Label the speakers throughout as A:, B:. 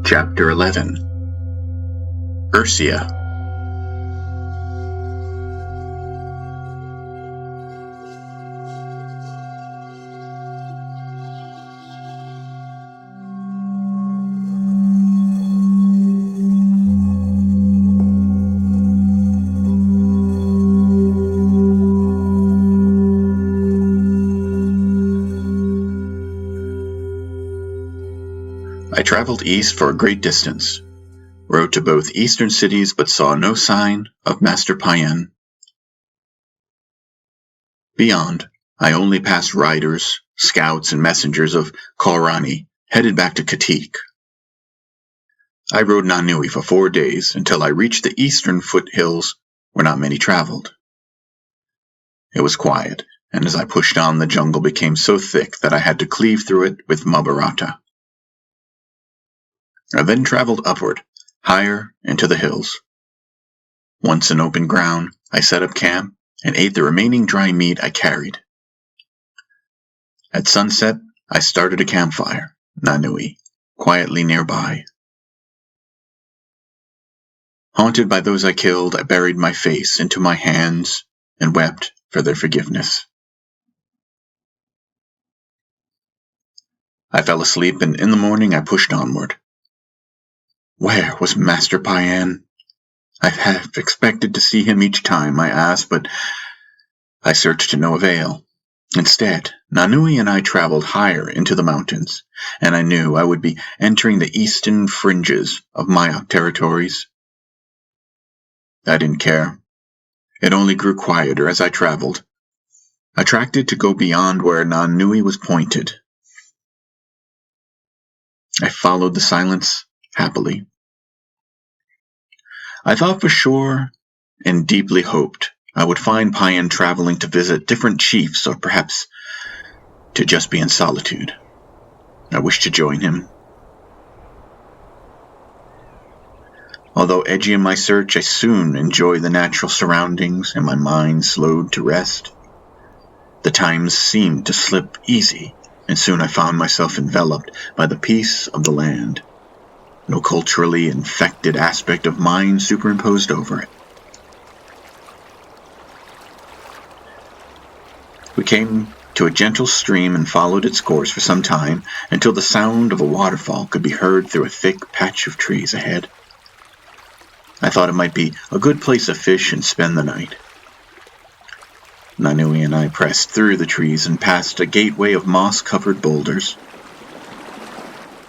A: Chapter 11. Ursya. I traveled east for a great distance, rode to both eastern cities but saw no sign of Master Paen. Beyond, I only passed riders, scouts, and messengers of Khoorhani headed back to Katik. I rode Nanui for 4 days until I reached the eastern foothills where not many traveled. It was quiet, and as I pushed on, the jungle became so thick that I had to cleave through it with Mabarata. I then traveled upward, higher into the hills. Once in open ground, I set up camp and ate the remaining dry meat I carried. At sunset, I started a campfire, Nanui, quietly nearby. Haunted by those I killed, I buried my face into my hands and wept for their forgiveness. I fell asleep, and in the morning I pushed onward. Where was Master Paen? I have expected to see him each time I asked, but I searched to no avail. Instead, Nanui and I traveled higher into the mountains, and I knew I would be entering the eastern fringes of Mayak territories. I didn't care. It only grew quieter as I traveled, attracted to go beyond where Nanui was pointed. I followed the silence happily. I thought for sure and deeply hoped I would find Paen traveling to visit different chiefs, or perhaps to just be in solitude. I wished to join him. Although edgy in my search, I soon enjoyed the natural surroundings and my mind slowed to rest. The times seemed to slip easy, and soon I found myself enveloped by the peace of the land. No culturally infected aspect of mine superimposed over it. We came to a gentle stream and followed its course for some time until the sound of a waterfall could be heard through a thick patch of trees ahead. I thought it might be a good place to fish and spend the night. Nanui and I pressed through the trees and passed a gateway of moss-covered boulders.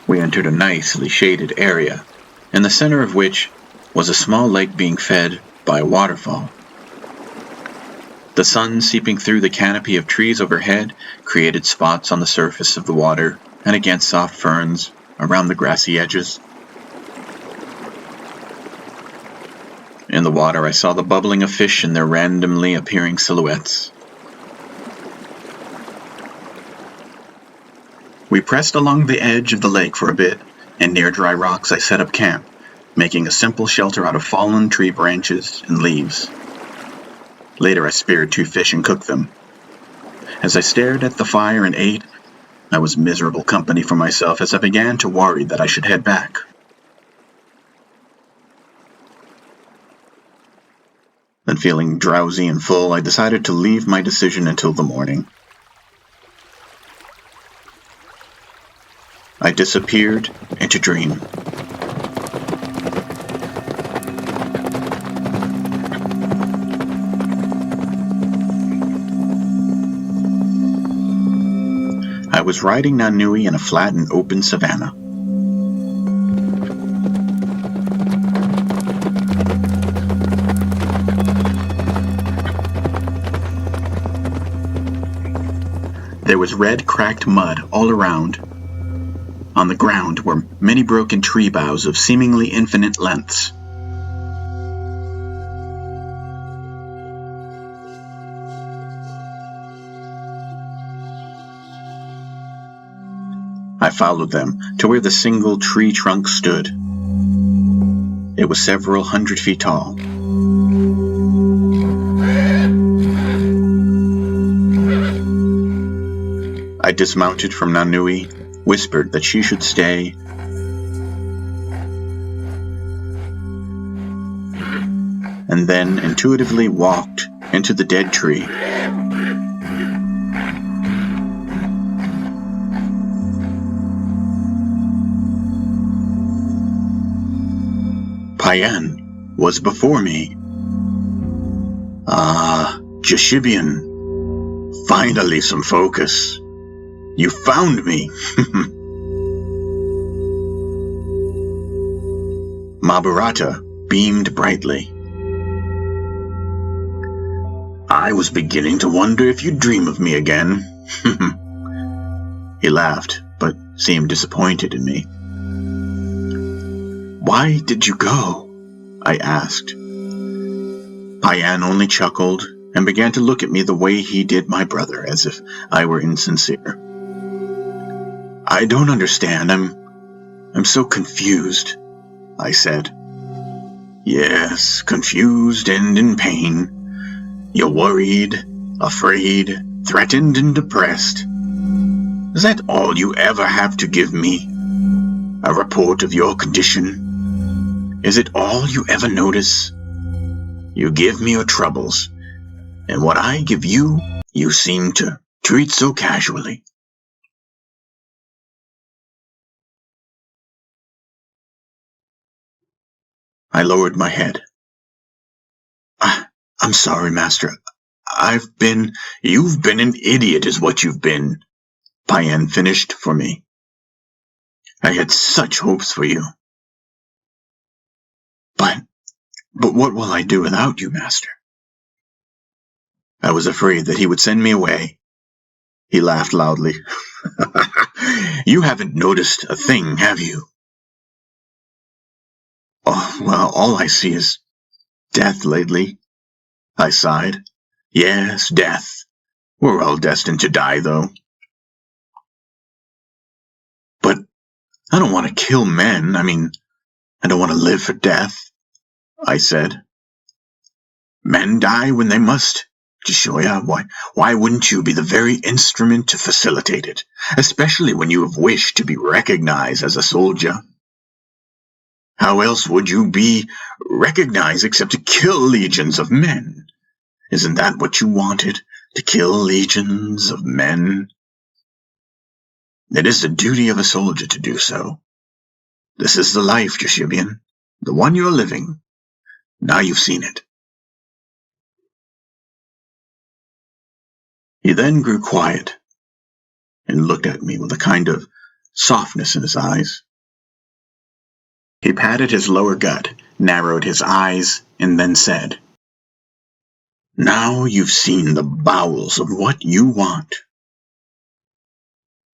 A: We entered a nicely shaded area, in the center of which was a small lake being fed by a waterfall. The sun seeping through the canopy of trees overhead created spots on the surface of the water and against soft ferns around the grassy edges. In the water, I saw the bubbling of fish and their randomly appearing silhouettes. We pressed along the edge of the lake for a bit, and near dry rocks I set up camp, making a simple shelter out of fallen tree branches and leaves. Later I speared 2 fish and cooked them. As I stared at the fire and ate, I was miserable company for myself as I began to worry that I should head back. Then, feeling drowsy and full, I decided to leave my decision until the morning. I disappeared into dream. I was riding Nanui in a flat and open savanna. There was red, cracked mud all around. On the ground were many broken tree boughs of seemingly infinite lengths. I followed them to where the single tree trunk stood. It was several hundred feet tall. I dismounted from Nanui, whispered that she should stay, and then intuitively walked into the dead tree. Paen was before me. Jeshibian. Finally some focus. You found me. Mahabharata beamed brightly. I was beginning to wonder if you'd dream of me again. He laughed, but seemed disappointed in me. Why did you go? I asked. Paen only chuckled and began to look at me the way he did my brother, as if I were insincere. I don't understand. I'm so confused, I said. Yes, confused and in pain. You're worried, afraid, threatened, and depressed. Is that all you ever have to give me? A report of your condition? Is it all you ever notice? You give me your troubles, and what I give you, you seem to treat so casually. I lowered my head. I'm sorry, Master. You've been an idiot is what you've been, Paen finished for me. I had such hopes for you. But what will I do without you, Master? I was afraid that he would send me away. He laughed loudly. You haven't noticed a thing, have you? Oh, well, all I see is death lately. I sighed. Yes, death. We're all destined to die, though. But I don't want to kill men. I don't want to live for death, I said. Men die when they must. Jeshoya, why wouldn't you be the very instrument to facilitate it, especially when you have wished to be recognized as a soldier? How else would you be recognized except to kill legions of men? Isn't that what you wanted, to kill legions of men? It is the duty of a soldier to do so. This is the life, Jeshibian, the one you're living. Now you've seen it. He then grew quiet and looked at me with a kind of softness in his eyes. He patted his lower gut, narrowed his eyes, and then said, Now you've seen the bowels of what you want.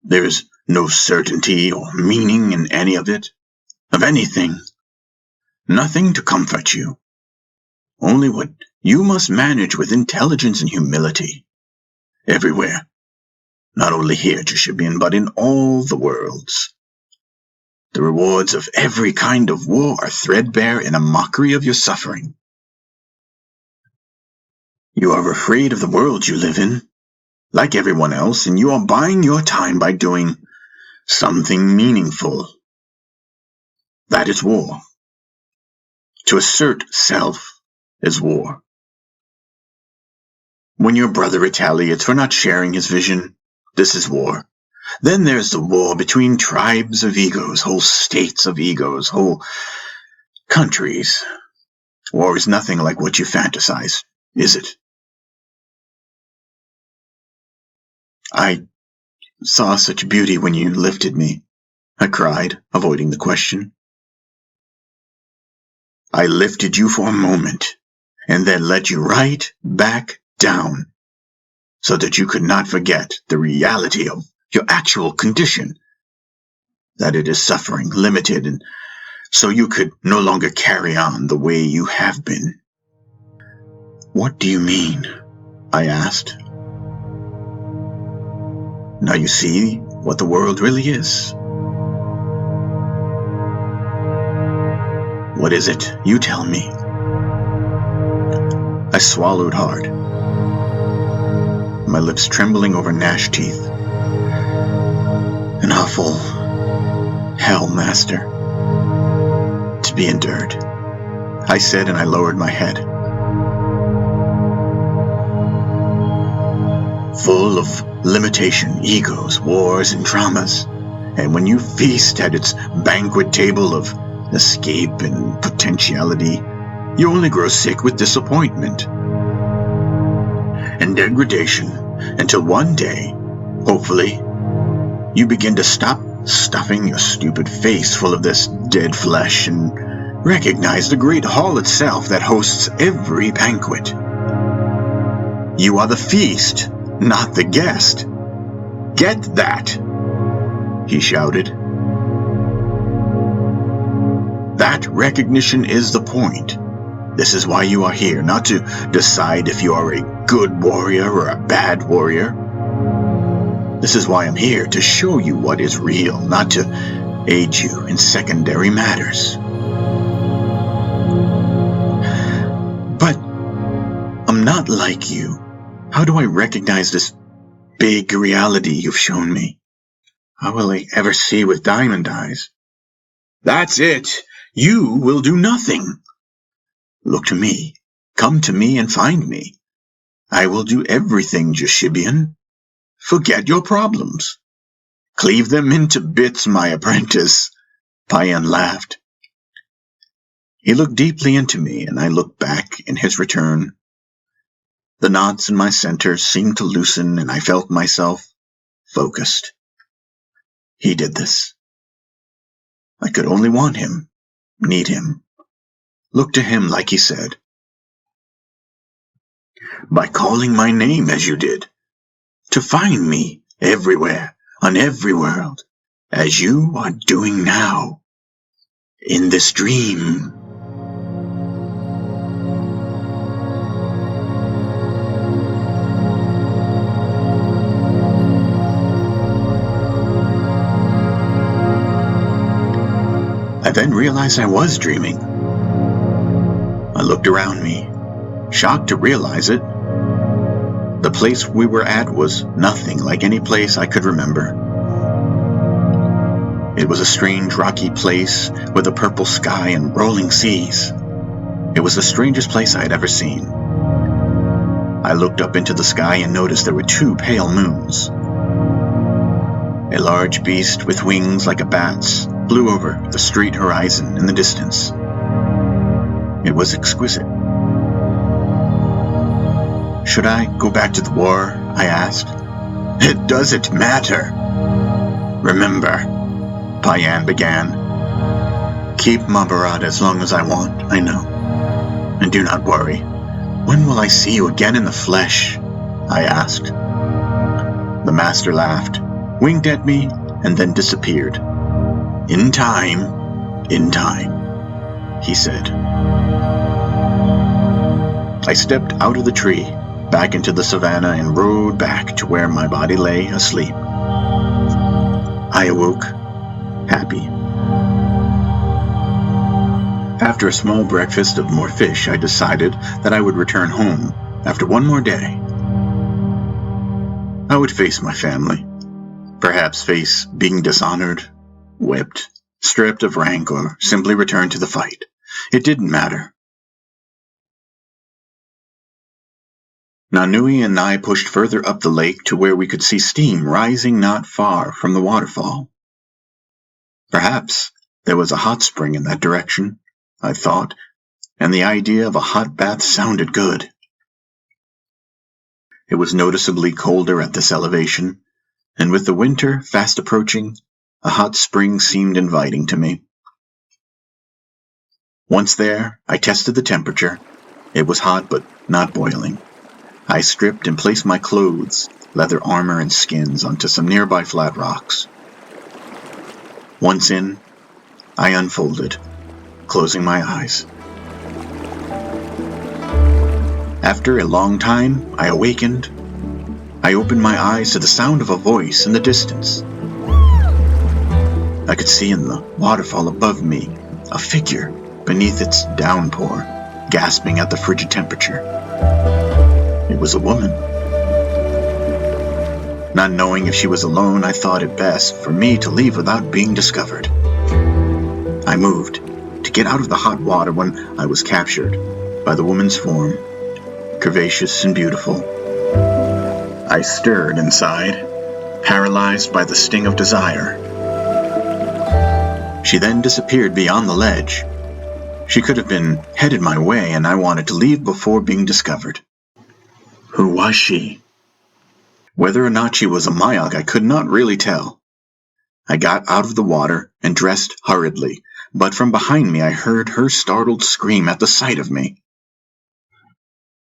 A: There is no certainty or meaning in any of it, of anything. Nothing to comfort you. Only what you must manage with intelligence and humility. Everywhere. Not only here, Jeshibian, but in all the worlds. The rewards of every kind of war are threadbare in a mockery of your suffering. You are afraid of the world you live in, like everyone else, and you are buying your time by doing something meaningful. That is war. To assert self is war. When your brother retaliates for not sharing his vision, this is war. Then there's the war between tribes of egos, whole states of egos, whole countries. War is nothing like what you fantasize, is it? I saw such beauty when you lifted me, I cried, avoiding the question. I lifted you for a moment, and then let you right back down, so that you could not forget the reality of your actual condition, that it is suffering, limited, and so you could no longer carry on the way you have been. What do you mean? I asked. Now you see what the world really is. What is it? You tell me. I swallowed hard, my lips trembling over gnashed teeth. An awful hell, Master, to be endured, I said, and I lowered my head. full of limitation, egos, wars, and traumas. And when you feast at its banquet table of escape and potentiality, you only grow sick with disappointment and degradation until one day, hopefully, you begin to stop stuffing your stupid face full of this dead flesh and recognize the great hall itself that hosts every banquet. You are the feast, not the guest. Get that, he shouted. That recognition is the point. This is why you are here, not to decide if you are a good warrior or a bad warrior. This is why I'm here, to show you what is real, not to aid you in secondary matters. But I'm not like you. How do I recognize this big reality you've shown me? How will I ever see with diamond eyes? That's it. You will do nothing. Look to me. Come to me and find me. I will do everything, Jeshibian. Forget your problems. Cleave them into bits, my apprentice. Paen laughed. He looked deeply into me, and I looked back in his return. The knots in my center seemed to loosen, and I felt myself focused. He did this. I could only want him, need him, look to him like he said. By calling my name as you did, to find me everywhere, on every world, as you are doing now, in this dream. I then realized I was dreaming. I looked around me, shocked to realize it. The place we were at was nothing like any place I could remember. It was a strange rocky place with a purple sky and rolling seas. It was the strangest place I had ever seen. I looked up into the sky and noticed there were 2 pale moons. A large beast with wings like a bat's flew over the street horizon in the distance. It was exquisite. Should I go back to the war? I asked. It doesn't matter. Remember, Paen began. Keep Mahabharata as long as I want, I know. And do not worry. When will I see you again in the flesh? I asked. The master laughed, winked at me, and then disappeared. In time, he said. I stepped out of the tree, back into the savannah, and rode back to where my body lay asleep. I awoke, happy. After a small breakfast of more fish, I decided that I would return home after one more day. I would face my family, perhaps face being dishonored, whipped, stripped of rank, or simply return to the fight. It didn't matter. Nanui and I pushed further up the lake to where we could see steam rising not far from the waterfall. Perhaps there was a hot spring in that direction, I thought, and the idea of a hot bath sounded good. It was noticeably colder at this elevation, and with the winter fast approaching, a hot spring seemed inviting to me. Once there, I tested the temperature. It was hot, but not boiling. I stripped and placed my clothes, leather armor, and skins onto some nearby flat rocks. Once in, I unfolded, closing my eyes. After a long time, I awakened. I opened my eyes to the sound of a voice in the distance. I could see in the waterfall above me a figure beneath its downpour, gasping at the frigid temperature. It was a woman. Not knowing if she was alone, I thought it best for me to leave without being discovered. I moved to get out of the hot water when I was captured by the woman's form, curvaceous and beautiful. I stirred inside, paralyzed by the sting of desire. She then disappeared beyond the ledge. She could have been headed my way, and I wanted to leave before being discovered. Who was she? Whether or not she was a Mayak, I could not really tell. I got out of the water and dressed hurriedly, but from behind me I heard her startled scream at the sight of me.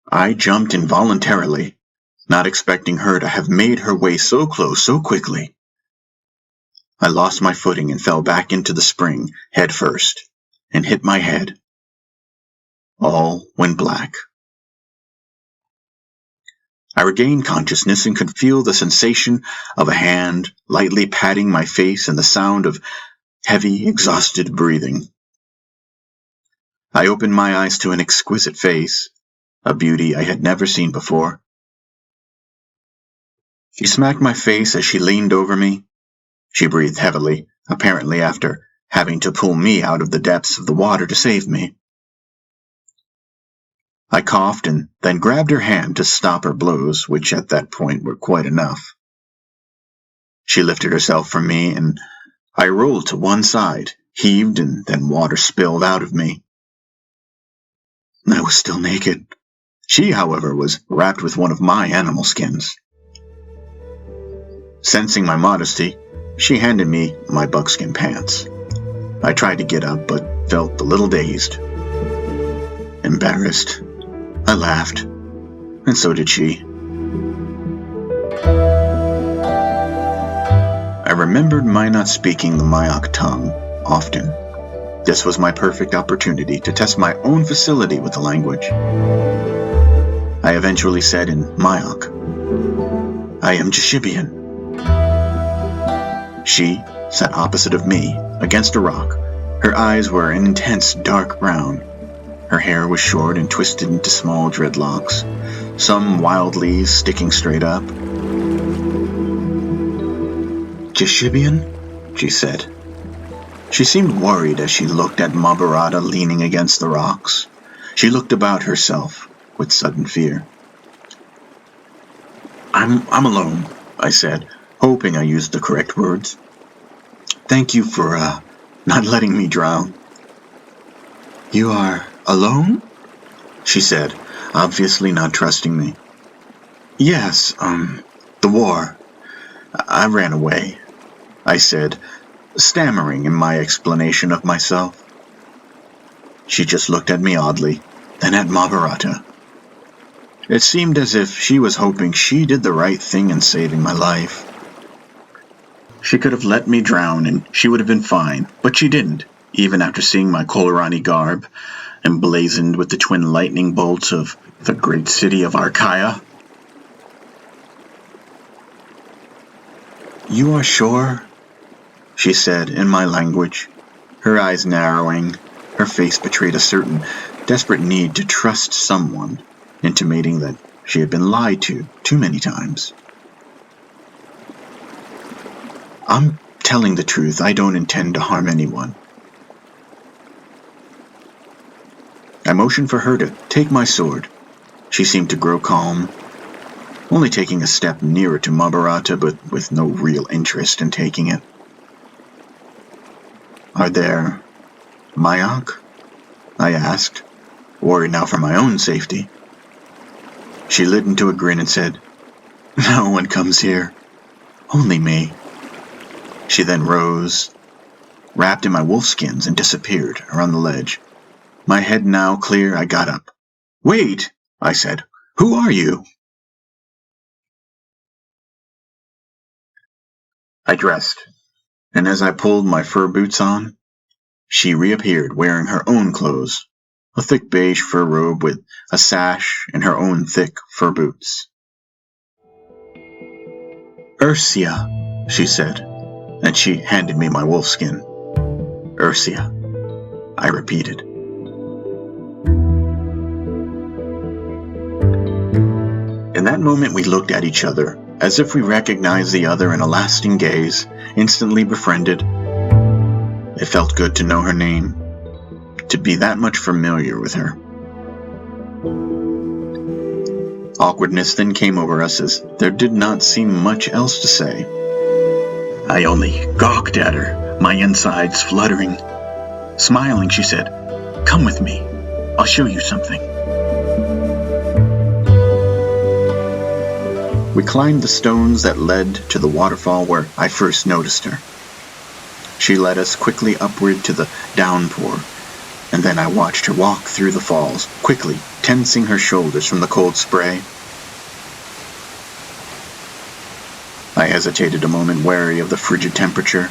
A: I jumped involuntarily, not expecting her to have made her way so close so quickly. I lost my footing and fell back into the spring, head first, and hit my head. All went black. I regained consciousness and could feel the sensation of a hand lightly patting my face and the sound of heavy, exhausted breathing. I opened my eyes to an exquisite face, a beauty I had never seen before. She smacked my face as she leaned over me. She breathed heavily, apparently after having to pull me out of the depths of the water to save me. I coughed and then grabbed her hand to stop her blows, which at that point were quite enough. She lifted herself from me, and I rolled to one side, heaved, and then water spilled out of me. I was still naked. She, however, was wrapped with one of my animal skins. Sensing my modesty, she handed me my buckskin pants. I tried to get up, but felt a little dazed. Embarrassed, I laughed, and so did she. I remembered my not speaking the Mayak tongue often. This was my perfect opportunity to test my own facility with the language. I eventually said in Mayak, "I am Jeshibian." She sat opposite of me, against a rock. Her eyes were an intense dark brown. Her hair was short and twisted into small dreadlocks, some wildly sticking straight up. "Jeshibian?" she said. She seemed worried as she looked at Mahabharata leaning against the rocks. She looked about herself with sudden fear. I'm alone," I said, hoping I used the correct words. "Thank you for, not letting me drown." "You are alone?" she said, obviously not trusting me. "Yes, the war. I ran away," I said, stammering in my explanation of myself. She just looked at me oddly, then at Mahabharata. It seemed as if she was hoping she did the right thing in saving my life. She could have let me drown and she would have been fine, but she didn't, even after seeing my Khoorlrhani garb, emblazoned with the twin lightning bolts of the great city of Arkaya. "You are sure?" she said in my language, her eyes narrowing. Her face betrayed a certain desperate need to trust someone, intimating that she had been lied to too many times. "I'm telling the truth. I don't intend to harm anyone." I motioned for her to take my sword. She seemed to grow calm, only taking a step nearer to Mahabharata, but with no real interest in taking it. "Are there Mayak?" I asked, worried now for my own safety. She lit into a grin and said, "No one comes here. Only me." She then rose, wrapped in my wolfskins, and disappeared around the ledge. My head now clear, I got up. "Wait," I said. "Who are you?" I dressed, and as I pulled my fur boots on, she reappeared wearing her own clothes, a thick beige fur robe with a sash and her own thick fur boots. "Ursya," she said, and she handed me my wolfskin. "Ursya," I repeated. In that moment we looked at each other, as if we recognized the other in a lasting gaze, instantly befriended. It felt good to know her name, to be that much familiar with her. Awkwardness then came over us as there did not seem much else to say. I only gawked at her, my insides fluttering. Smiling, she said, "Come with me. I'll show you something." We climbed the stones that led to the waterfall where I first noticed her. She led us quickly upward to the downpour, and then I watched her walk through the falls, quickly tensing her shoulders from the cold spray. I hesitated a moment, wary of the frigid temperature,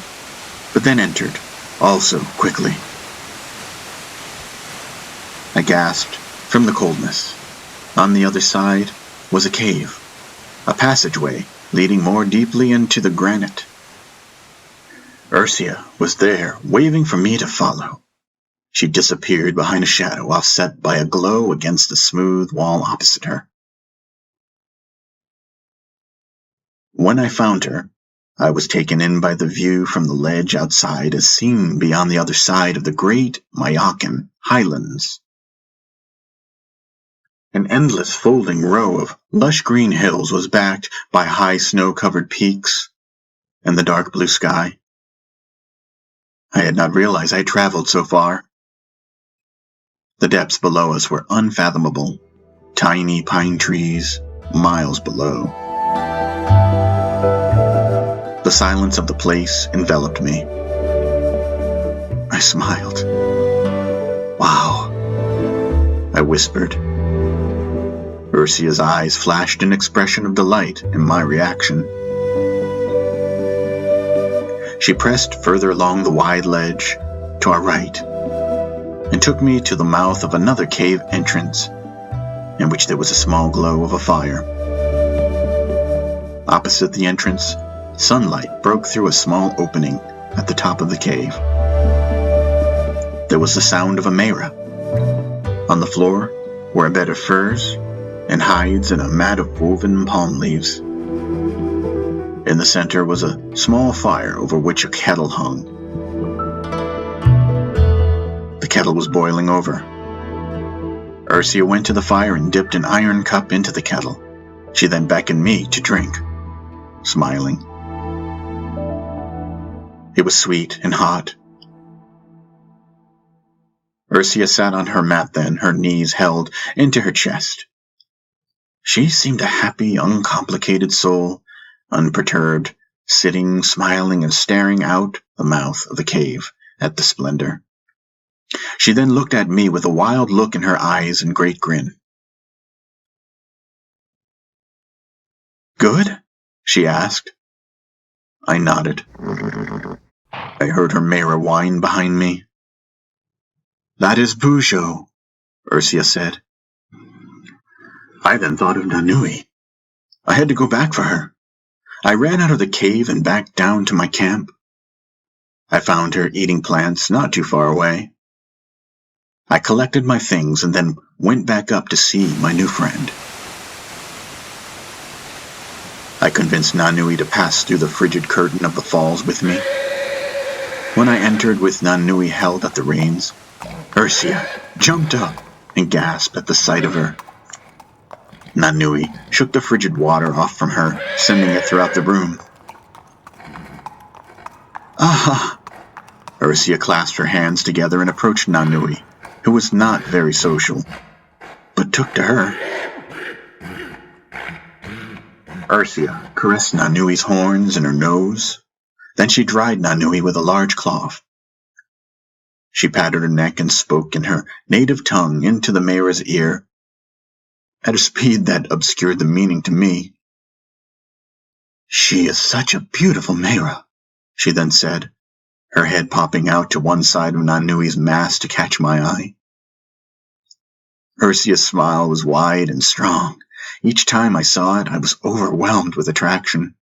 A: but then entered, also quickly. I gasped from the coldness. On the other side was a cave, a passageway leading more deeply into the granite. Ursya was there, waving for me to follow. She disappeared behind a shadow offset by a glow against the smooth wall opposite her. When I found her, I was taken in by the view from the ledge outside as seen beyond the other side of the great Mayakan highlands. An endless folding row of lush green hills was backed by high snow-covered peaks and the dark blue sky. I had not realized I had traveled so far. The depths below us were unfathomable, tiny pine trees miles below. The silence of the place enveloped me. I smiled. "Wow," I whispered. Ursya's eyes flashed an expression of delight in my reaction. She pressed further along the wide ledge to our right and took me to the mouth of another cave entrance in which there was a small glow of a fire. Opposite the entrance, sunlight broke through a small opening at the top of the cave. There was the sound of a mera. On the floor were a bed of furs and hides and a mat of woven palm leaves. In the center was a small fire over which a kettle hung. The kettle was boiling over. Ursya went to the fire and dipped an iron cup into the kettle. She then beckoned me to drink, smiling. It was sweet and hot. Ursya sat on her mat then, her knees held into her chest. She seemed a happy, uncomplicated soul, unperturbed, sitting, smiling, and staring out the mouth of the cave at the splendor. She then looked at me with a wild look in her eyes and great grin. "Good?" she asked. I nodded. I heard her mera whine behind me. "That is Bujo," Ursya said. I then thought of Nanui. I had to go back for her. I ran out of the cave and back down to my camp. I found her eating plants not too far away. I collected my things and then went back up to see my new friend. I convinced Nanui to pass through the frigid curtain of the falls with me. When I entered with Nanui held at the reins, Ursya jumped up and gasped at the sight of her. Nanui shook the frigid water off from her, sending it throughout the room. "Ah!" Ursya clasped her hands together and approached Nanui, who was not very social, but took to her. Ursya caressed Nanui's horns and her nose. Then she dried Nanui with a large cloth. She patted her neck and spoke in her native tongue into the mera's ear, at a speed that obscured the meaning to me. "She is such a beautiful mera," she then said, her head popping out to one side of Nanui's mass to catch my eye. Ursya's smile was wide and strong. Each time I saw it, I was overwhelmed with attraction.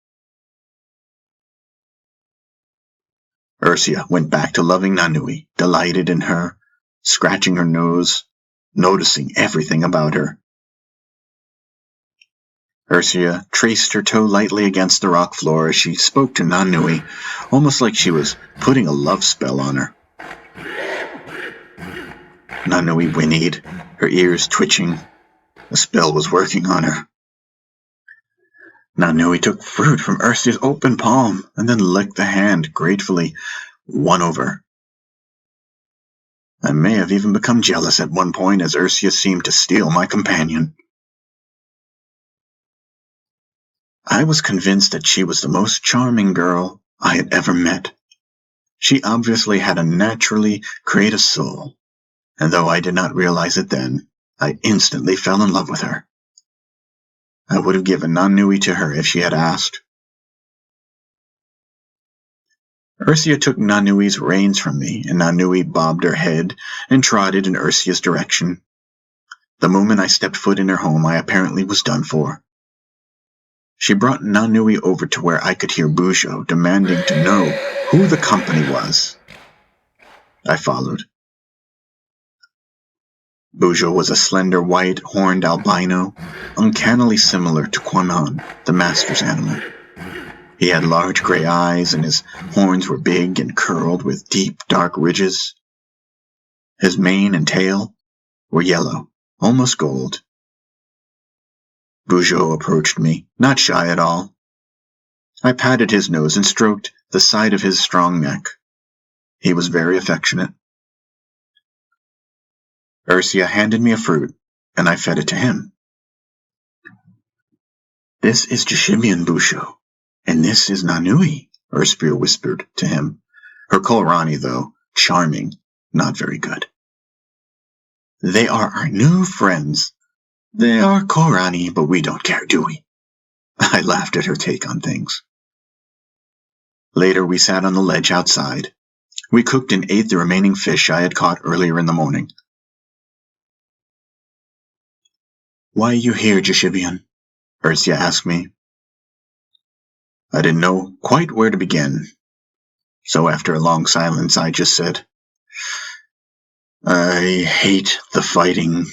A: Ursya went back to loving Nanui, delighted in her, scratching her nose, noticing everything about her. Ursya traced her toe lightly against the rock floor as she spoke to Nanui, almost like she was putting a love spell on her. Nanui whinnied, her ears twitching. The spell was working on her. Nanui took fruit from Ursya's open palm and then licked the hand gratefully, won over. I may have even become jealous at one point as Ursya seemed to steal my companion. I was convinced that she was the most charming girl I had ever met. She obviously had a naturally creative soul, and though I did not realize it then, I instantly fell in love with her. I would have given Nanui to her if she had asked. Ursya took Nanui's reins from me, and Nanui bobbed her head and trotted in Ursya's direction. The moment I stepped foot in her home, I apparently was done for. She brought Nanui over to where I could hear Bujo demanding to know who the company was. I followed. Bujo was a slender, white, horned albino, uncannily similar to Kwanan, the master's animal. He had large gray eyes, and his horns were big and curled with deep, dark ridges. His mane and tail were yellow, almost gold. Bujo approached me, not shy at all. I patted his nose and stroked the side of his strong neck. He was very affectionate. Ursya handed me a fruit, and I fed it to him. "This is Jeshibian, Bujo, and this is Nanui," Ursya whispered to him. Her Khoorhani, though, charming, not very good. "They are our new friends. They are Khoorhani, but we don't care, do we?" I laughed at her take on things. Later, we sat on the ledge outside. We cooked and ate the remaining fish I had caught earlier in the morning. "Why are you here, Jeshibian?" Ursya asked me. I didn't know quite where to begin, so after a long silence I just said, "I hate the fighting,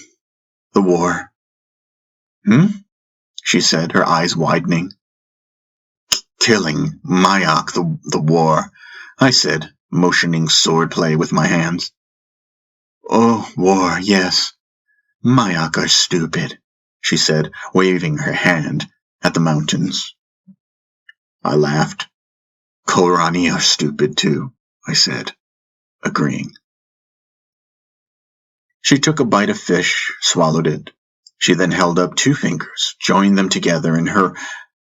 A: the war." She said, her eyes widening. "Killing Mayak, the war," I said, motioning swordplay with my hands. "Oh, war, yes. Mayak are stupid," she said, waving her hand at the mountains. I laughed. "Khoorhani are stupid too," I said, agreeing. She took a bite of fish, swallowed it. She then held up 2 fingers, joined them together, and her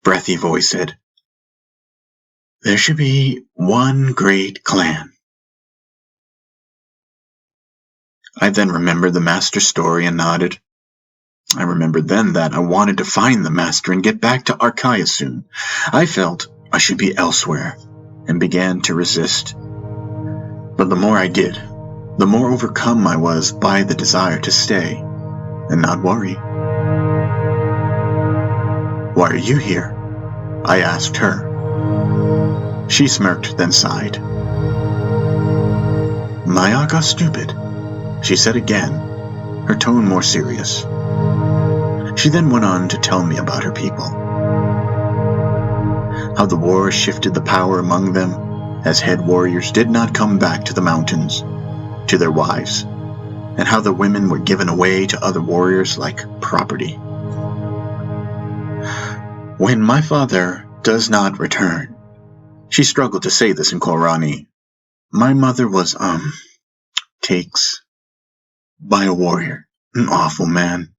A: breathy voice said, "There should be one great clan." I then remembered the master's story and nodded. I remembered then that I wanted to find the master and get back to Archaea soon. I felt I should be elsewhere, and began to resist. But the more I did, the more overcome I was by the desire to stay and not worry. "Why are you here?" I asked her. She smirked, then sighed. "Mayak are stupid," she said again, her tone more serious. She then went on to tell me about her people. How the war shifted the power among them, as head warriors did not come back to the mountains, to their wives, and how the women were given away to other warriors like property. "When my father does not return," she struggled to say this in Khoorhani, "my mother was, takes by a warrior, an awful man.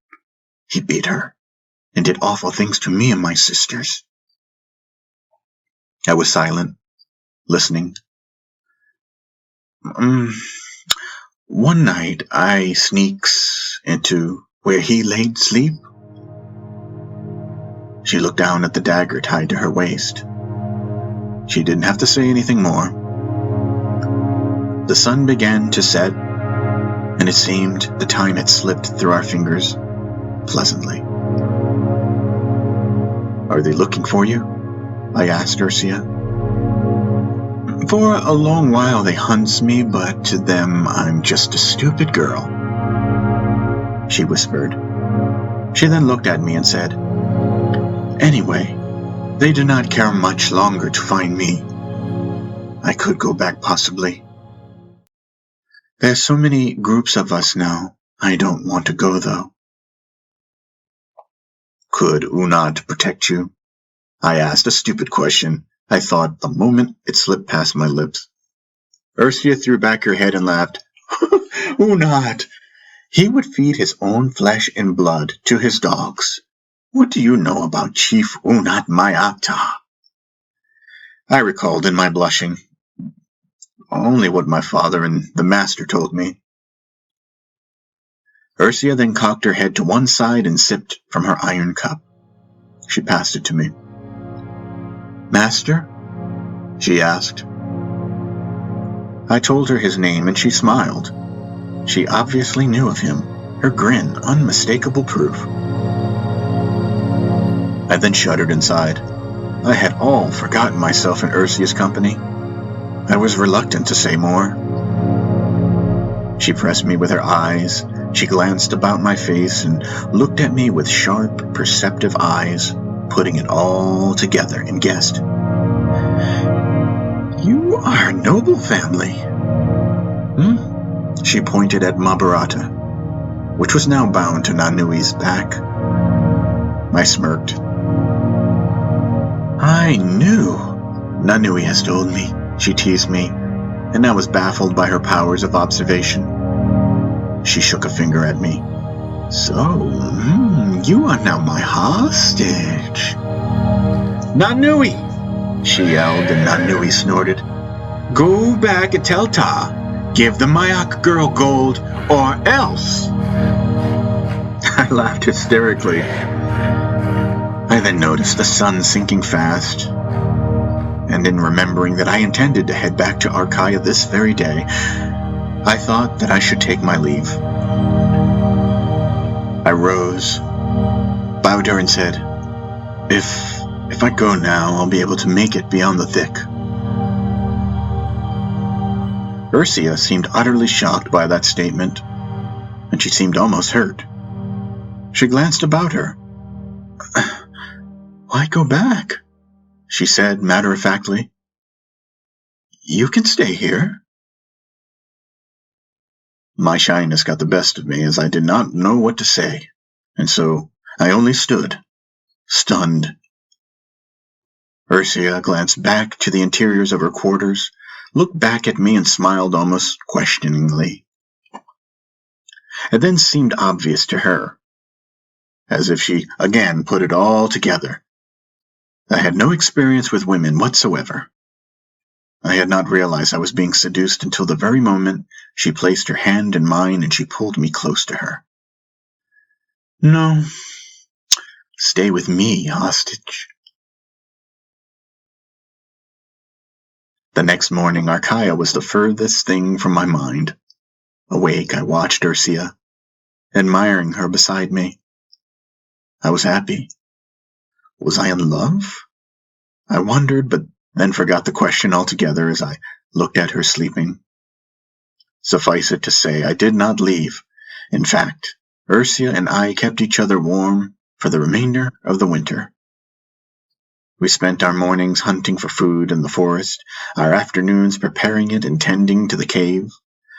A: He beat her, and did awful things to me and my sisters." I was silent, listening. "One night I sneaks into where he laid sleep." She looked down at the dagger tied to her waist. She didn't have to say anything more. The sun began to set, and it seemed the time had slipped through our fingers pleasantly. "Are they looking for you?" I asked Ursya. "For a long while they hunts me, but to them I'm just a stupid girl," she whispered. She then looked at me and said, "Anyway, they do not care much longer to find me. I could go back possibly. There's so many groups of us now, I don't want to go though." "Could Unad protect you?" I asked a stupid question, I thought the moment it slipped past my lips. Ursya threw back her head and laughed. Unat! He would feed his own flesh and blood to his dogs. What do you know about Chief Unat Mayata? I recalled in my blushing. Only what my father and the master told me. Ursya then cocked her head to one side and sipped from her iron cup. She passed it to me. Master? She asked. I told her his name and she smiled. She obviously knew of him, her grin unmistakable proof. I then shuddered inside. I had all forgotten myself in Ursya's company. I was reluctant to say more. She pressed me with her eyes. She glanced about my face and looked at me with sharp, perceptive eyes, putting it all together, and guessed. You are a noble family. She pointed at Mahabharata, which was now bound to Nanui's back. I smirked. I knew. Nanui has told me, she teased me, and I was baffled by her powers of observation. She shook a finger at me. So, you are now my hostage. Nanui! She yelled, and Nanui snorted. Go back and tell Ta. Give the Mayak girl gold, or else. I laughed hysterically. I then noticed the sun sinking fast, and in remembering that I intended to head back to Arkaya this very day, I thought that I should take my leave. I rose, bowed her and said, If I go now, I'll be able to make it beyond the thick. Ursya seemed utterly shocked by that statement, and she seemed almost hurt. She glanced about her. Why go back? She said matter-of-factly. You can stay here. My shyness got the best of me as I did not know what to say, and so I only stood, stunned. Ursya glanced back to the interiors of her quarters, looked back at me and smiled almost questioningly. It then seemed obvious to her, as if she again put it all together. I had no experience with women whatsoever. I had not realized I was being seduced until the very moment she placed her hand in mine and she pulled me close to her. No, stay with me, hostage. The next morning, Arkaya was the furthest thing from my mind. Awake, I watched Ursya, admiring her beside me. I was happy. Was I in love? I wondered, but then forgot the question altogether as I looked at her sleeping. Suffice it to say, I did not leave. In fact, Ursya and I kept each other warm for the remainder of the winter. We spent our mornings hunting for food in the forest, our afternoons preparing it and tending to the cave,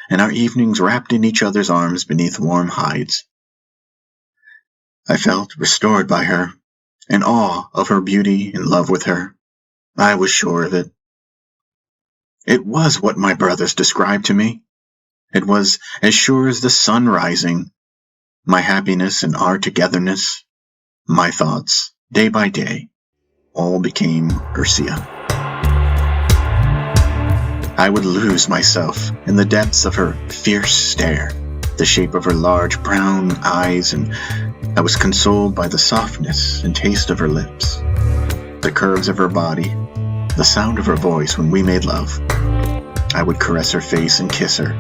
A: and our evenings wrapped in each other's arms beneath warm hides. I felt restored by her, in awe of her beauty, in love with her. I was sure of it. It was what my brothers described to me. It was as sure as the sun rising. My happiness and our togetherness, my thoughts, day by day, all became Ursya. I would lose myself in the depths of her fierce stare, the shape of her large brown eyes, and I was consoled by the softness and taste of her lips, the curves of her body, the sound of her voice when we made love. I would caress her face and kiss her,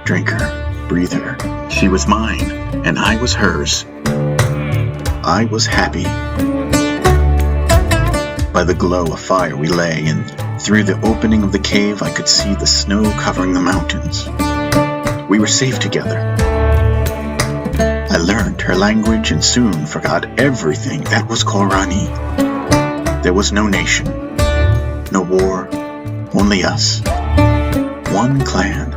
A: drink her, breathe her. She was mine, and I was hers. I was happy. By the glow of fire we lay, and through the opening of the cave I could see the snow covering the mountains. We were safe together. I learned her language and soon forgot everything that was Khoorhani. There was no nation, no war, only us. One clan.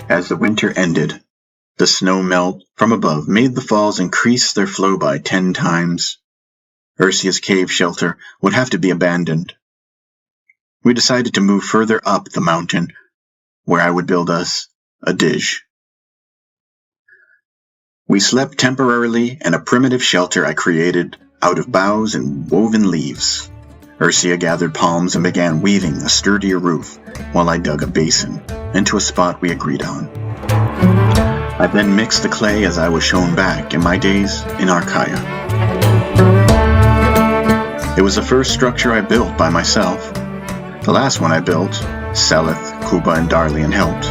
A: As the winter ended, the snow melt from above made the falls increase their flow by 10 times. Ursya's cave shelter would have to be abandoned. We decided to move further up the mountain, where I would build us a dish. We slept temporarily in a primitive shelter I created out of boughs and woven leaves. Ursya gathered palms and began weaving a sturdier roof while I dug a basin into a spot we agreed on. I then mixed the clay as I was shown back in my days in Arkaya. It was the first structure I built by myself. The last one I built, Seleth, Kuba, and Dalle helped.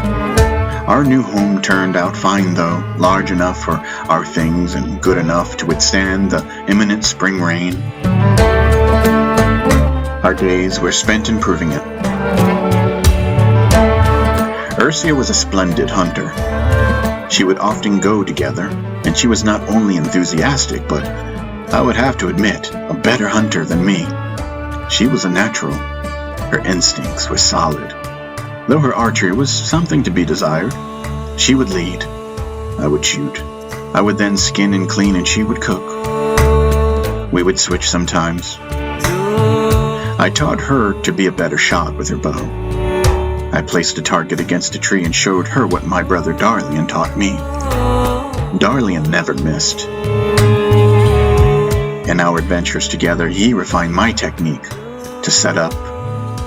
A: Our new home turned out fine though, large enough for our things and good enough to withstand the imminent spring rain. Our days were spent improving it. Ursya was a splendid hunter. She would often go together, and she was not only enthusiastic, but, I would have to admit, a better hunter than me. She was a natural. Her instincts were solid. Though her archery was something to be desired, she would lead. I would shoot. I would then skin and clean, and she would cook. We would switch sometimes. I taught her to be a better shot with her bow. I placed a target against a tree and showed her what my brother Dalle taught me. Dalle never missed. In our adventures together, he refined my technique to set up,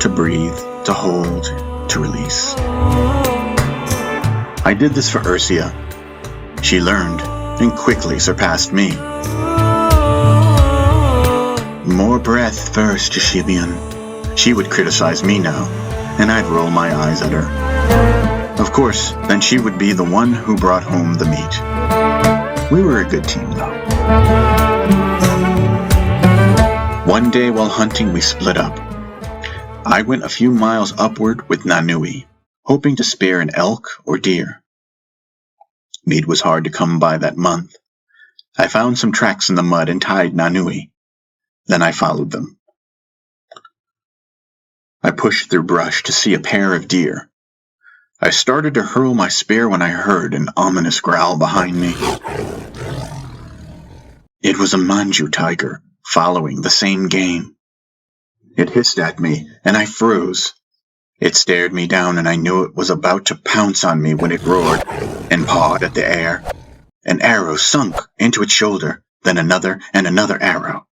A: to breathe, to hold, to release. I did this for Ursya. She learned and quickly surpassed me. More breath first, Jeshibian. She would criticize me now, and I'd roll my eyes at her. Of course, then she would be the one who brought home the meat. We were a good team, though. One day while hunting, we split up. I went a few miles upward with Nanui, hoping to spear an elk or deer. Meat was hard to come by that month. I found some tracks in the mud and tied Nanui. Then I followed them. I pushed through brush to see a pair of deer. I started to hurl my spear when I heard an ominous growl behind me. It was a Manju tiger, following the same game. It hissed at me, and I froze. It stared me down, and I knew it was about to pounce on me when it roared and pawed at the air. An arrow sunk into its shoulder, then another and another arrow.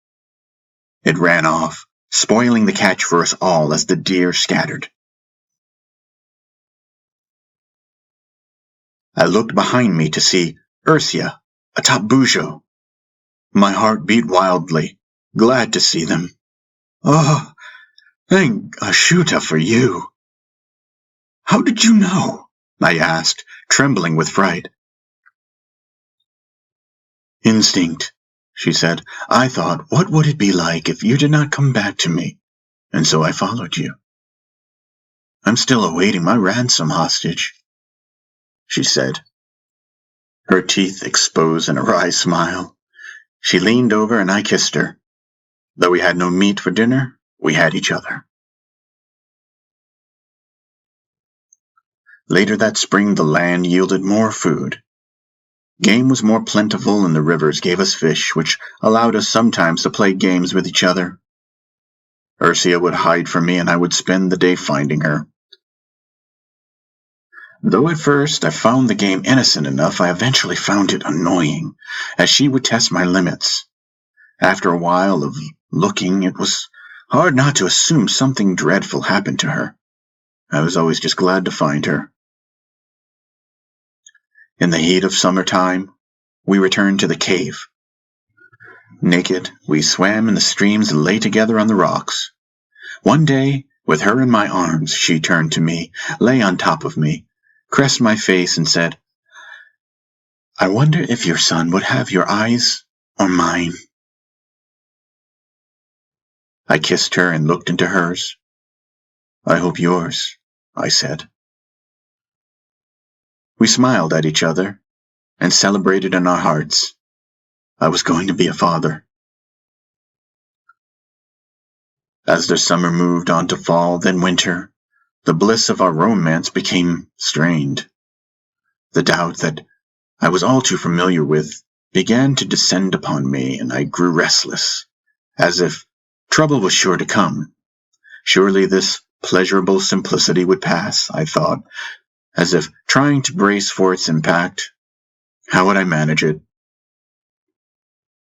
A: It ran off, spoiling the catch for us all as the deer scattered. I looked behind me to see Ursya atop Bujo. My heart beat wildly, glad to see them. Oh, thank Ashuta for you. How did you know? I asked, trembling with fright. Instinct, she said. I thought, what would it be like if you did not come back to me? And so I followed you. I'm still awaiting my ransom hostage, she said, her teeth exposed in a wry smile. She leaned over and I kissed her. Though we had no meat for dinner, we had each other. Later that spring, the land yielded more food. Game was more plentiful and the rivers gave us fish, which allowed us sometimes to play games with each other. Ursya would hide from me and I would spend the day finding her. Though at first I found the game innocent enough, I eventually found it annoying, as she would test my limits. After a while of looking, it was hard not to assume something dreadful happened to her. I was always just glad to find her. In the heat of summertime, we returned to the cave. Naked, we swam in the streams and lay together on the rocks. One day, with her in my arms, she turned to me, lay on top of me, caressed my face, and said, I wonder if your son would have your eyes or mine. I kissed her and looked into hers. I hope yours, I said. We smiled at each other and celebrated in our hearts. I was going to be a father. As the summer moved on to fall, then winter, the bliss of our romance became strained. The doubt that I was all too familiar with began to descend upon me, and I grew restless, as if trouble was sure to come. Surely this pleasurable simplicity would pass, I thought, as if trying to brace for its impact. How would I manage it?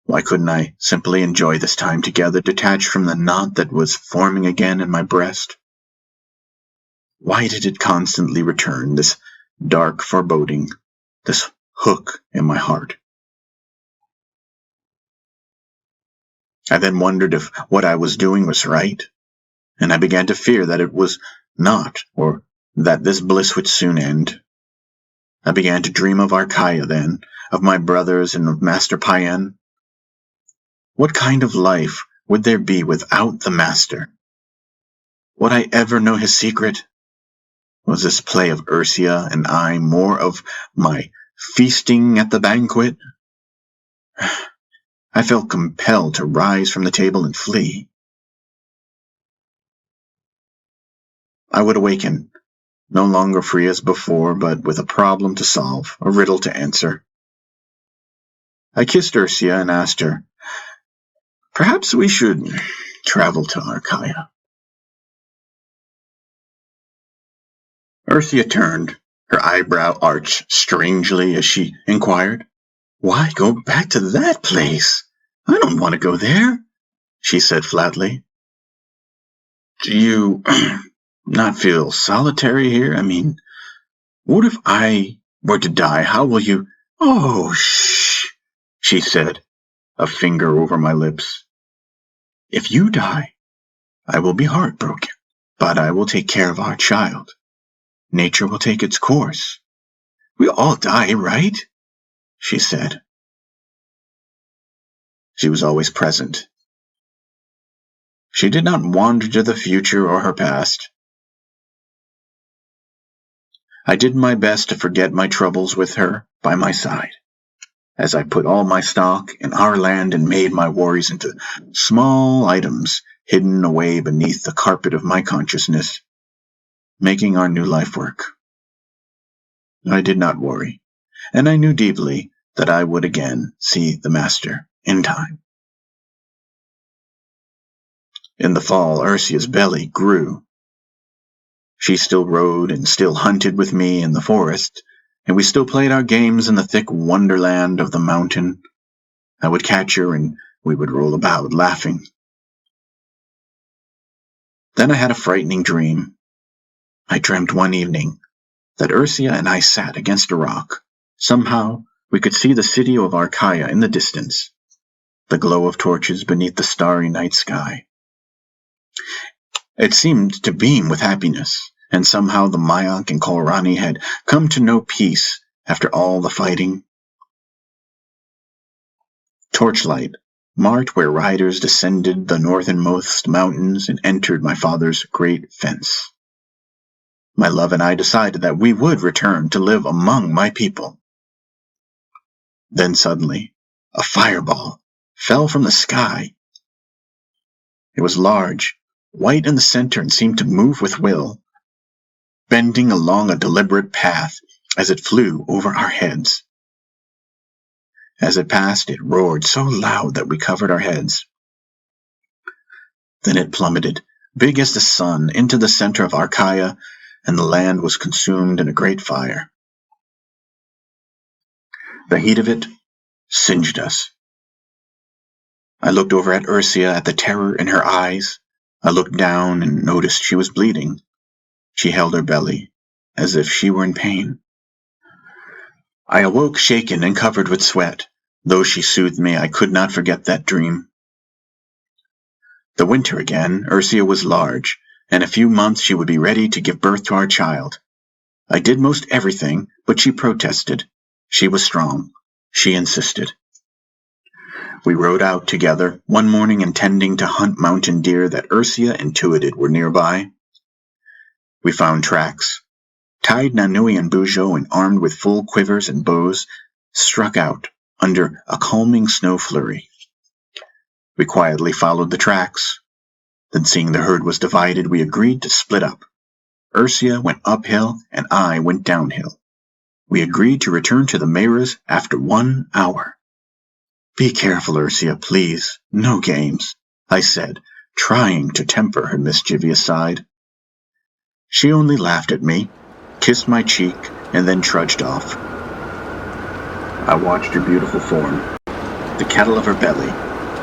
A: Why couldn't I simply enjoy this time together, detached from the knot that was forming again in my breast? Why did it constantly return, this dark foreboding, this hook in my heart? I then wondered if what I was doing was right, and I began to fear that it was not, or that this bliss would soon end. I began to dream of Archaea then, of my brothers and of Master Paen. What kind of life would there be without the Master? Would I ever know his secret? Was this play of Ursya and I more of my feasting at the banquet? I felt compelled to rise from the table and flee. I would awaken, no longer free as before, but with a problem to solve, a riddle to answer. I kissed Ursya and asked her, "Perhaps we should travel to Archaea." Ursya turned, her eyebrow arched strangely as she inquired, "Why go back to that place? I don't want to go there," she said flatly. "Do you not feel solitary here? I mean, what if I were to die? How will you—" "Oh, shh," she said, a finger over my lips. "If you die, I will be heartbroken, but I will take care of our child. Nature will take its course. We all die, right?" she said. She was always present. She did not wander to the future or her past. I did my best to forget my troubles with her by my side, as I put all my stock in our land and made my worries into small items hidden away beneath the carpet of my consciousness, making our new life work. I did not worry, and I knew deeply that I would again see the Master in time. In the fall, Ursya's belly grew. She still rode and still hunted with me in the forest, and we still played our games in the thick wonderland of the mountain. I would catch her, and we would roll about, laughing. Then I had a frightening dream. I dreamt one evening that Ursya and I sat against a rock. Somehow, we could see the city of Archaea in the distance, the glow of torches beneath the starry night sky. It seemed to beam with happiness, and somehow the Mayank and Khoorhani had come to know peace after all the fighting. Torchlight marked where riders descended the northernmost mountains and entered my father's great fence. My love and I decided that we would return to live among my people. Then suddenly, a fireball fell from the sky. It was large, white in the center, and seemed to move with will, bending along a deliberate path as it flew over our heads. As it passed, it roared so loud that we covered our heads. Then it plummeted, big as the sun, into the center of Archaea, and the land was consumed in a great fire. The heat of it singed us. I looked over at Ursya at the terror in her eyes. I looked down and noticed she was bleeding. She held her belly, as if she were in pain. I awoke shaken and covered with sweat. Though she soothed me, I could not forget that dream. The winter again, Ursya was large. In a few months she would be ready to give birth to our child. I did most everything, but she protested. She was strong. She insisted. We rode out together one morning, intending to hunt mountain deer that Ursya intuited were nearby. We found tracks. Tied Nanui and Bujo, and armed with full quivers and bows, struck out under a calming snow flurry. We quietly followed the tracks. Then, seeing the herd was divided, we agreed to split up. Ursya went uphill, and I went downhill. We agreed to return to the Meras after 1 hour. "Be careful, Ursya, please. No games. I said, trying to temper her mischievous side. She only laughed at me, kissed my cheek, and then trudged off. I watched her beautiful form, the kettle of her belly,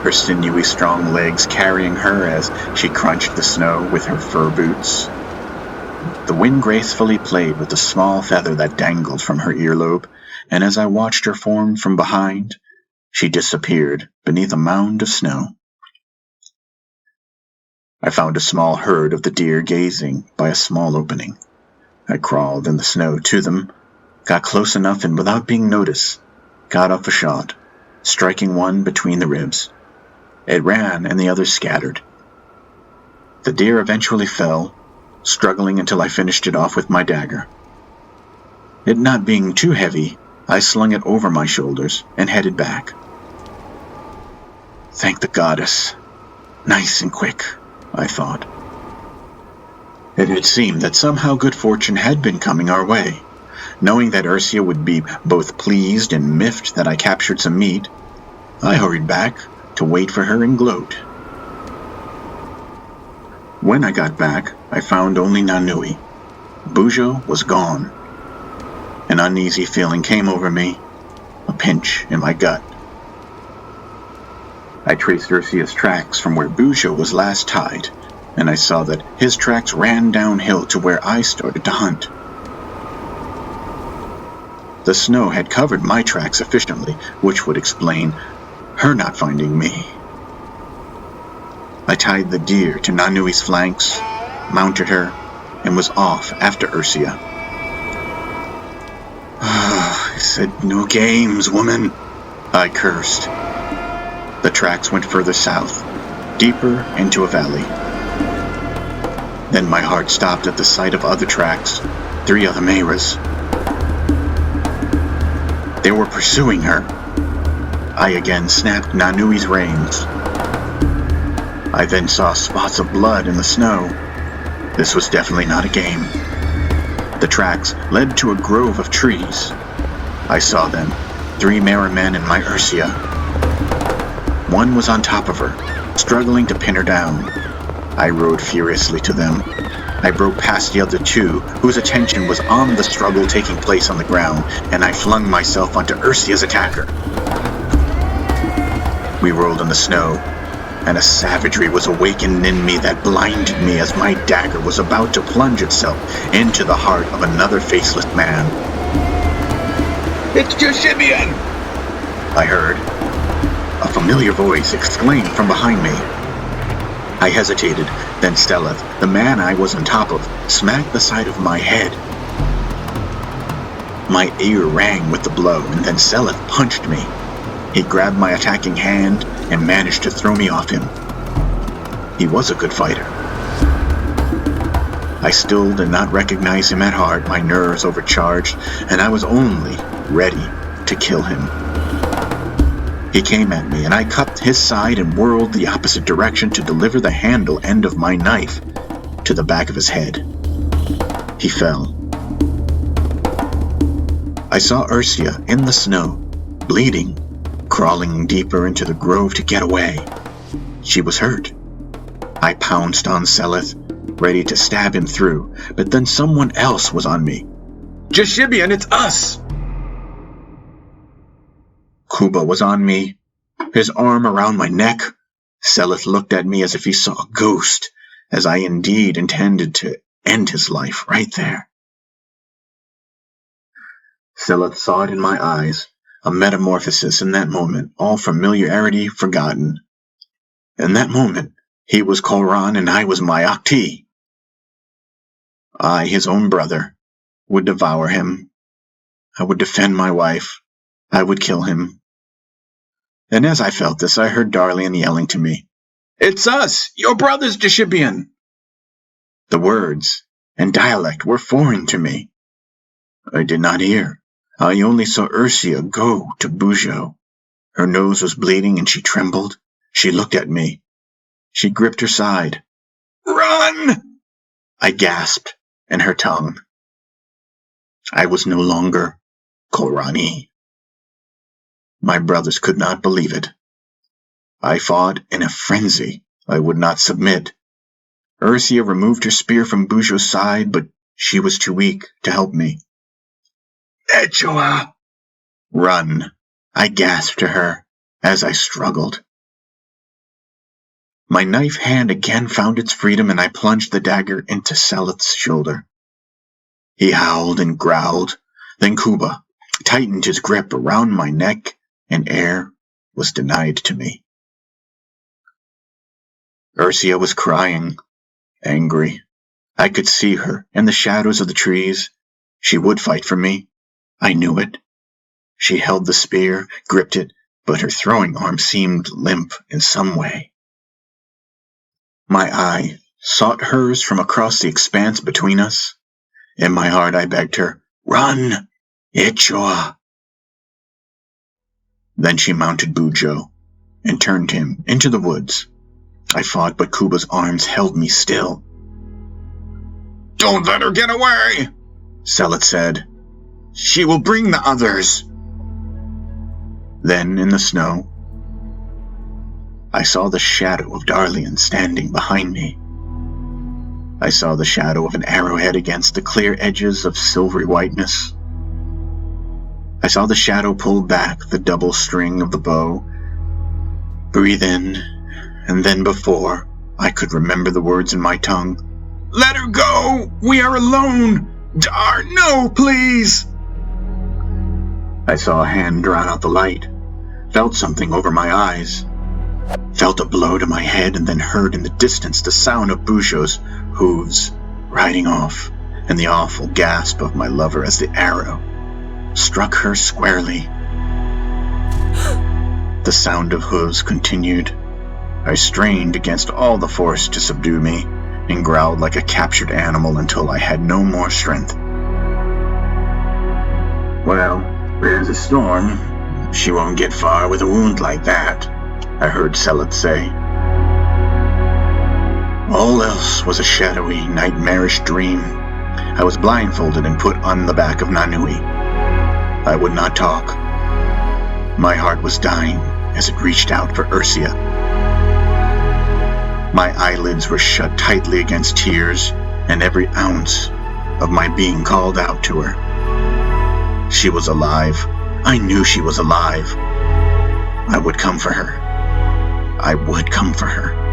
A: her sinewy strong legs carrying her as she crunched the snow with her fur boots. The wind gracefully played with the small feather that dangled from her earlobe, and as I watched her form from behind, she disappeared beneath a mound of snow. I found a small herd of the deer gazing by a small opening. I crawled in the snow to them, got close enough and without being noticed, got off a shot, striking one between the ribs. It ran and the others scattered. The deer eventually fell, struggling until I finished it off with my dagger. It not being too heavy, I slung it over my shoulders and headed back. Thank the goddess. Nice and quick, I thought. It had seemed that somehow good fortune had been coming our way. Knowing that Ursya would be both pleased and miffed that I captured some meat, I hurried back to wait for her and gloat. When I got back, I found only Nanui. Bujo was gone. An uneasy feeling came over me, a pinch in my gut. I traced Ursya's tracks from where Bujo was last tied, and I saw that his tracks ran downhill to where I started to hunt. The snow had covered my tracks sufficiently, which would explain her not finding me. I tied the deer to Nanui's flanks, mounted her, and was off after Ursya. I said, no games, woman, I cursed. The tracks went further south, deeper into a valley. Then my heart stopped at the sight of other tracks, 3 other Mayras. They were pursuing her. I again snapped Nanui's reins. I then saw spots of blood in the snow. This was definitely not a game. The tracks led to a grove of trees. I saw them, 3 Mayra men and my Ursya. One was on top of her, struggling to pin her down. I rode furiously to them. I broke past the other 2, whose attention was on the struggle taking place on the ground, and I flung myself onto Ursya's attacker. We rolled in the snow, and a savagery was awakened in me that blinded me as my dagger was about to plunge itself into the heart of another faceless man. It's Jeshibian! I heard. A familiar voice exclaimed from behind me. I hesitated, then Steleth, the man I was on top of, smacked the side of my head. My ear rang with the blow, and then Steleth punched me. He grabbed my attacking hand and managed to throw me off him. He was a good fighter. I still did not recognize him at heart, my nerves overcharged, and I was only ready to kill him. He came at me, and I cut his side and whirled the opposite direction to deliver the handle end of my knife to the back of his head. He fell. I saw Ursya in the snow, bleeding, crawling deeper into the grove to get away. She was hurt. I pounced on Steleth, ready to stab him through, but then someone else was on me. Jeshibian, it's us! Kuba was on me, his arm around my neck. Steleth looked at me as if he saw a ghost, as I indeed intended to end his life right there. Steleth saw it in my eyes, a metamorphosis in that moment, all familiarity forgotten. In that moment, he was Khoorhran and I was my Akti. I, his own brother, would devour him. I would defend my wife. I would kill him. And as I felt this, I heard Dalle yelling to me, "It's us! Your brothers, Jeshibian!" The words and dialect were foreign to me. I did not hear. I only saw Ursya go to Bujo. Her nose was bleeding and she trembled. She looked at me. She gripped her side. "Run!" I gasped in her tongue. I was no longer Khoorhani. My brothers could not believe it. I fought in a frenzy I would not submit. Ursya removed her spear from Bujo's side, but she was too weak to help me. Echoa! Run! I gasped to her as I struggled. My knife hand again found its freedom, and I plunged the dagger into Seleth's shoulder. He howled and growled. Then Kuba tightened his grip around my neck, and air was denied to me. Ursya was crying, angry. I could see her in the shadows of the trees. She would fight for me. I knew it. She held the spear, gripped it, but her throwing arm seemed limp in some way. My eye sought hers from across the expanse between us. In my heart I begged her, Run, Echoa! Then she mounted Bujo and turned him into the woods. I fought, but Kuba's arms held me still. Don't let her get away, Seleth said. She will bring the others. Then, in the snow, I saw the shadow of Darlian standing behind me. I saw the shadow of an arrowhead against the clear edges of silvery whiteness. I saw the shadow pull back the double string of the bow, breathe in, and then before I could remember the words in my tongue, Let her go! We are alone! Dar, no, please! I saw a hand drown out the light, felt something over my eyes, felt a blow to my head, and then heard in the distance the sound of Bujo's hooves riding off, and the awful gasp of my lover as the arrow struck her squarely. The sound of hooves continued. I strained against all the force to subdue me, and growled like a captured animal until I had no more strength. Well, there's a storm. She won't get far with a wound like that, I heard Seleth say. All else was a shadowy, nightmarish dream. I was blindfolded and put on the back of Nanui. I would not talk. My heart was dying as it reached out for Ursya. My eyelids were shut tightly against tears, and every ounce of my being called out to her. She was alive. I knew she was alive. I would come for her. I would come for her.